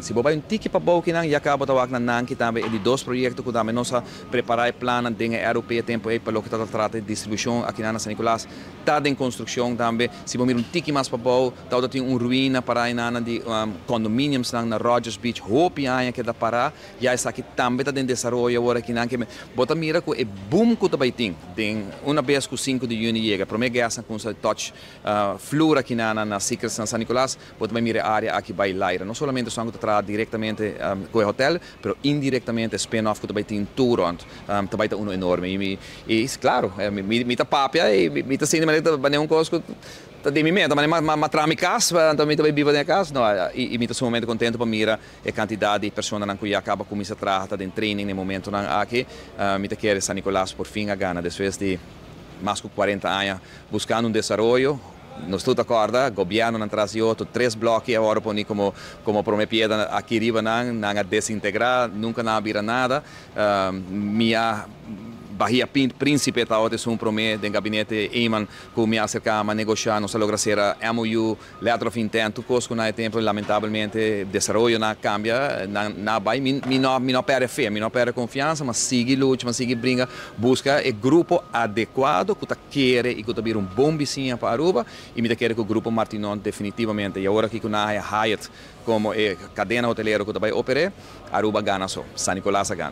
Se você tiki para bom que não e acaba de falar na que também de dois projetos que também nós preparar e plano de europeia tempo aí para o que trata de distribuição aqui na São Nicolás está em construção também se você um tiki mais para bom tá tem ruína para aí na de condomínios na Rogers Beach hope aí que dá para já está aqui também está em desenvolvimento agora aqui na que bota mira com é boom que também tem uma vez com 5 de junho chega para mim gasta com essa touch flora aqui na Secrets São Nicolás bota mira área aqui vai lá não somente só diretamente com o hotel, mas indiretamente spin-off que também tem tour onde também está enorme e claro, me tá papia e me tá sendo mas um coisa que de mim mesmo, mas trami casa, também vivo na casa, não, e me tá sumamente contente para mira a quantidade de pessoas que acaba com essa trata de training no momento aqui, me tá querer San Nicolás por fim a gana depois de mais de 40 anos buscando desenvolvimento. Nós estamos acordo, o governo não traz 3 blocos agora como prometida aqui riba não desintegrar, nunca não vira nada. Minha Bahia Príncipe está hoje um promete do gabinete Eman que me acercava a negociar, nós logra ser MOU, letter of intent, coisa que no tempo lamentavelmente desenvolvimento não cambia, não vai, não perde fé, não perde confiança, mas sigue luta, mas sigue briga, busca o grupo adequado que quer e que vira bom vizinho para Aruba e me quer que o grupo Martinon definitivamente e agora que na Hyatt como cadena hoteleira que vai operar, Aruba gana só, San Nicolás gana.